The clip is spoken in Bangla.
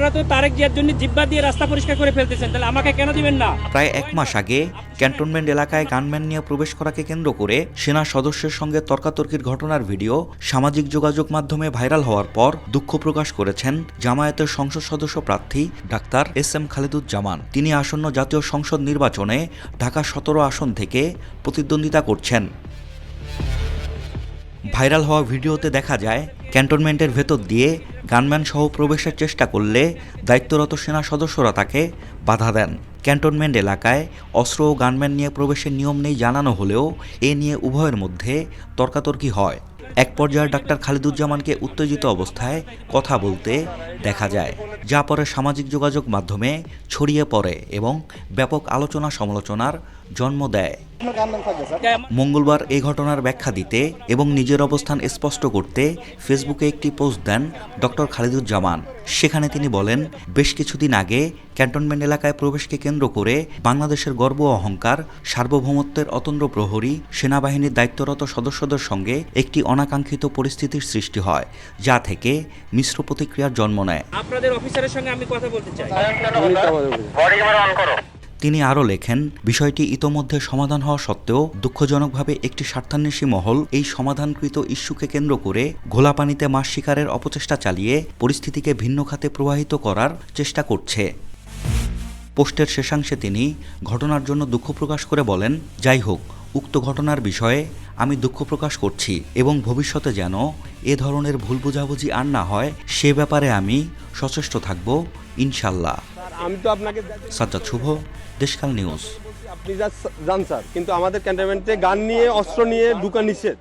আপনারা তো তারেক জিয়ার জন্য জিব্বা দিয়ে রাস্তা পরিষ্কার করে ফেলতেছেন, তাহলে আমাকে কেন দিবেন না? প্রায় 1 মাস আগে ক্যান্টনমেন্ট এলাকায় গানম্যান নিয়ে প্রবেশ করাকে কেন্দ্র করে সেনা সদস্যের সঙ্গে তর্কাতর্কির ঘটনার ভিডিও সামাজিক যোগাযোগ মাধ্যমে ভাইরাল হওয়ার পর দুঃখ প্রকাশ করেছেন জামায়াতের সংসদ সদস্য প্রার্থী ডাক্তার SM খালেদুজ্জামান। তিনি আসন্ন জাতীয় সংসদ নির্বাচনে ঢাকা 17 আসন থেকে প্রতিদ্বন্দ্বিতা করছেন। ভাইরাল হওয়া ভিডিওতে দেখা যায় ক্যান্টনমেন্টের ভেতর দিয়ে গানম্যান সহ প্রবেশের চেষ্টা করলে দায়িত্বরত সেনা সদস্যরা তাকে বাধা দেন। ক্যান্টনমেন্ট এলাকায় অস্ত্র ও গানম্যান নিয়ে প্রবেশের নিয়ম নেই জানানো হলেও এ নিয়ে উভয়ের মধ্যে তর্কাতর্কি হয়। এক পর্যায়ে ডাক্তার খালেদুজ্জামানকে উত্তেজিত অবস্থায় কথা বলতে দেখা যায়, যা পরে সামাজিক যোগাযোগ মাধ্যমে ছড়িয়ে পড়ে এবং ব্যাপক আলোচনা সমালোচনার জন্ম দেয়। মঙ্গলবার এই ঘটনার ব্যাখ্যা দিতে এবং নিজের অবস্থান স্পষ্ট করতে ফেসবুকে একটি পোস্ট দেন ডক্টর খালেদুজ্জামান। সেখানে তিনি বলেন, বেশ কিছুদিন আগে ক্যান্টনমেন্ট এলাকায় প্রবেশকে কেন্দ্র করে বাংলাদেশের গর্ব ও অহংকার, সার্বভৌমত্বের অতন্দ্র প্রহরী সেনাবাহিনীর দায়িত্বরত সদস্যদের সঙ্গে একটি অনাকাঙ্ক্ষিত পরিস্থিতির সৃষ্টি হয়, যা থেকে মিশ্র প্রতিক্রিয়ার জন্ম নেয়। আপনাদের অফিসারের সঙ্গে আমি কথা বলতে চাই। তিনি আরও লেখেন, বিষয়টি ইতোমধ্যে সমাধান হওয়া সত্ত্বেও দুঃখজনকভাবে একটি স্বার্থান্বেষী মহল এই সমাধানকৃত ইস্যুকে কেন্দ্র করে ঘোলা পানিতে মাছ শিকারের অপচেষ্টা চালিয়ে পরিস্থিতিকে ভিন্ন খাতে প্রবাহিত করার চেষ্টা করছে। পোস্টের শেষাংশে তিনি ঘটনার জন্য দুঃখ প্রকাশ করে বলেন, যাই হোক, উক্ত ঘটনার বিষয়ে আমি দুঃখ প্রকাশ করছি এবং ভবিষ্যতে যেন এ ধরনের ভুল বোঝাবুঝি আর না হয় সে ব্যাপারে আমি সচেষ্ট থাকব ইনশাল্লাহ। আমি তো আপনাকে সাজ্জাদ শুভ, দেশকাল নিউজ। আপনি যা জান স্যার, কিন্তু আমাদের ক্যান্টনমেন্টে গান নিয়ে অস্ত্র নিয়ে ঢুকা নিষেধ।